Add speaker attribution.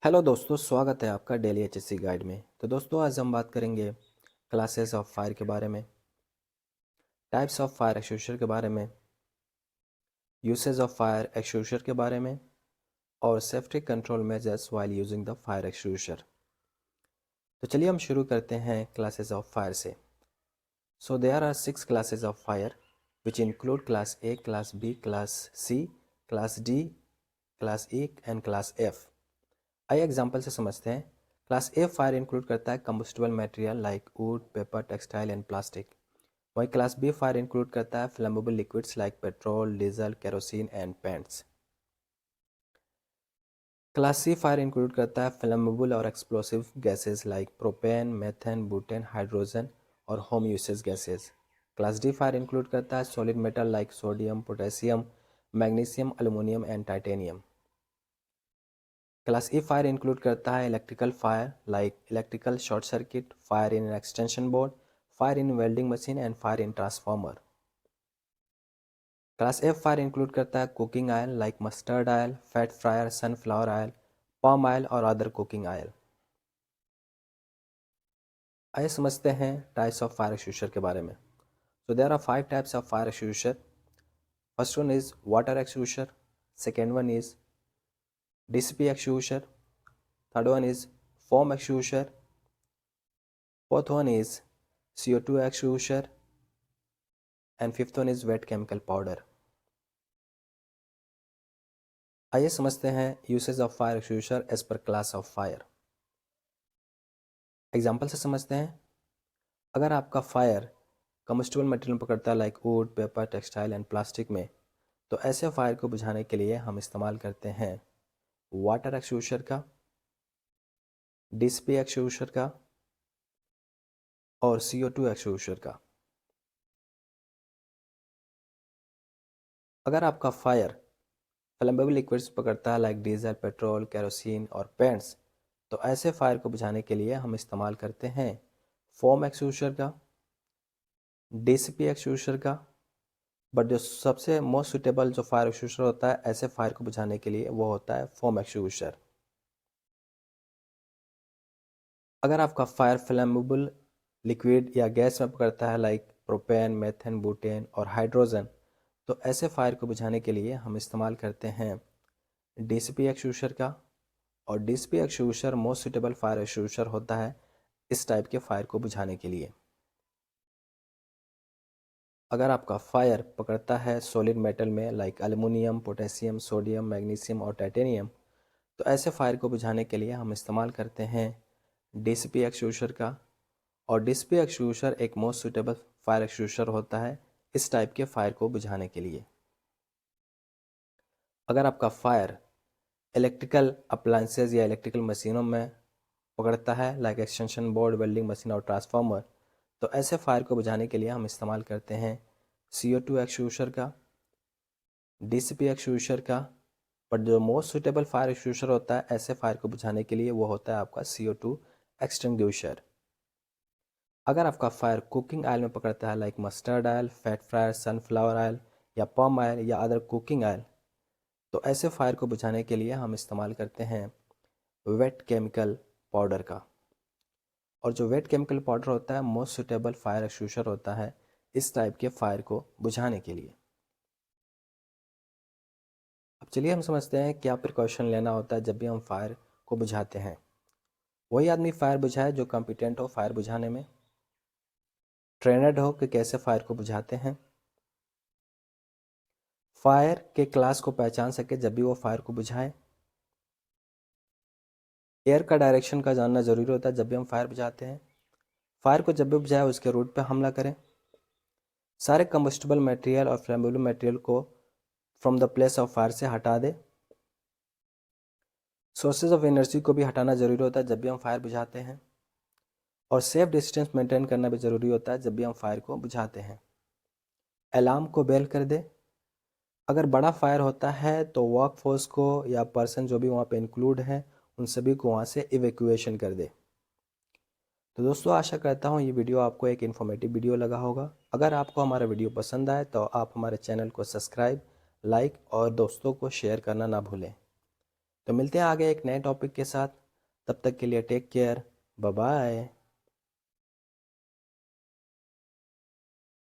Speaker 1: Hello दोस्तों, स्वागत है आपका डेली एचएससी गाइड में। तो दोस्तों, आज हम बात करेंगे क्लासेस ऑफ फायर के बारे में, टाइप्स ऑफ फायर एक्सटिंग्विशर के बारे में, यूसेज ऑफ फायर एक्सटिंग्विशर के बारे में और safety control measures while using the fire extinguisher. तो चलिए हम शुरू करते हैं क्लासेस ऑफ फायर से। So there are 6 classes of fire which include class A, class B, class C, class D, class E and class F. आइए example से समझते हैं। क्लास ए फायर इंक्लूड करता है combustible material like wood, paper, textile and plastic. वहीं class B fire include करता है flammable liquids like petrol, diesel, kerosene and paints. Class C fire include करता है फ्लेमेबल और explosive gases like propane, methane, butane, hydrogen और home usage gases. Class D fire include करता है solid metal like sodium, potassium, magnesium, aluminium and titanium. Class E fire include करता है electrical fire like electrical short circuit, fire in extension board, fire in welding machine and fire in transformer. Class F fire include करता है cooking oil like mustard oil, fat fryer, sunflower oil, palm oil और other cooking oil. आइए समझते हैं types of fire extinguisher के बारे में। So there are 5 types of fire extinguisher. First one is water extinguisher, second one is DCP extinguisher, third one is foam extinguisher, fourth one is CO2 extinguisher and fifth one is wet chemical powder। आइए समझते हैं usage of fire extinguisher as per class of fire. Example से समझते हैं। अगर आपका fire combustible material पकड़ता है like wood, paper, textile and plastic में, तो ऐसे फायर को बुझाने के लिए हम इस्तेमाल करते हैं वाटर एक्सटिंग्विशर का, डीसीपी एक्सटिंग्विशर का और CO2 एक्सटिंग्विशर का। अगर आपका फायर फ्लेमेबल लिक्विड्स पकड़ता है लाइक डीजल, पेट्रोल, केरोसिन और पेंट्स, तो ऐसे फायर को बुझाने के लिए हम इस्तेमाल करते हैं फोम एक्सटिंग्विशर का, डीसीपी एक्सटिंग्विशर का। बट जो सबसे मोस्ट सुटेबल जो फायर एक्सटिंग्विशर होता है ऐसे फायर को बुझाने के लिए, वो होता है फोम एक्सटिंग्विशर। अगर आपका फायर फ्लेमेबल लिक्विड या गैस में पकड़ता है लाइक प्रोपेन, मेथेन, बुटेन और हाइड्रोजन, तो ऐसे फायर को बुझाने के लिए हम इस्तेमाल करते हैं डीसीपी एक्सटिंग्विशर का। और DCP extinguisher most suitable fire extinguisher होता है इस टाइप के फायर को बुझाने के लिए। अगर आपका फायर पकड़ता है सॉलिड मेटल में like aluminium, potassium, sodium, magnesium और टाइटेनियम, तो ऐसे फायर को बुझाने के लिए हम इस्तेमाल करते हैं डीसीपी एक्सटिंग्विशर का। और डीसीपी एक्सटिंग्विशर एक मोस्ट सुटेबल फायर एक्सटिंग्विशर होता है इस टाइप के फायर को बुझाने के लिए। अगर आपका फायर इलेक्ट्रिकल अप्लायंसेज या इलेक्ट्रिकल मशीनों में पकड़ता है like extension board, welding machine और ट्रांसफार्मर, तो ऐसे फायर को बुझाने के लिए हम इस्तेमाल करते हैं CO2 एक्सटिंग्विशर का, डीसीपी एक्सटिंग्विशर का। बट जो मोस्ट सुटेबल फायर एक्सटिंग्विशर होता है ऐसे फायर को बुझाने के लिए, वो होता है आपका CO2 एक्सटिंग्विशर। अगर आपका फायर कुकिंग ऑयल में पकड़ता है like mustard oil, fat fryer, sunflower oil या पाम ऑयल या अदर कुकिंग ऑयल, तो ऐसे फायर को बुझाने के लिए हम इस्तेमाल करते हैं वेट केमिकल पाउडर का। और जो वेट केमिकल पाउडर होता है मोस्ट सुटेबल फायर एक्सटिंग्विशर होता है इस टाइप के फायर को बुझाने के लिए। अब चलिए हम समझते हैं क्या प्रिकॉशन लेना होता है जब भी हम फायर को बुझाते हैं। वही आदमी फायर बुझाए जो कॉम्पिटेंट हो फायर बुझाने में, ट्रेनड हो कि कैसे फायर को बुझाते हैं, फायर के क्लास को पहचान सके जब भी वो फायर को बुझाए, एयर का डायरेक्शन का जानना ज़रूरी होता है जब भी हम फायर बुझाते हैं, फायर को जब भी बुझाए उसके रूट पे हमला करें, सारे कंबस्टिबल मटेरियल और फ्लेमेबल मटेरियल को from the place of fire से हटा दे, सोर्सेज ऑफ एनर्जी को भी हटाना ज़रूरी होता है जब भी हम फायर बुझाते हैं, और सेफ डिस्टेंस मेंटेन करना भी ज़रूरी होता है जब भी हम फायर को बुझाते हैं। अलार्म को बेल कर दे। अगर बड़ा फायर होता है तो वर्क फोर्स को या पर्सन जो भी वहाँ पे इंक्लूड हैं उन सभी को वहाँ से इवैक्यूएशन कर दे। तो दोस्तों, आशा करता हूँ ये वीडियो आपको एक इन्फॉर्मेटिव वीडियो लगा होगा। अगर आपको हमारा वीडियो पसंद आए तो आप हमारे चैनल को सब्सक्राइब, लाइक और दोस्तों को शेयर करना ना भूलें। तो मिलते हैं आगे एक नए टॉपिक के साथ। तब तक के लिए टेक केयर, बाय बाय।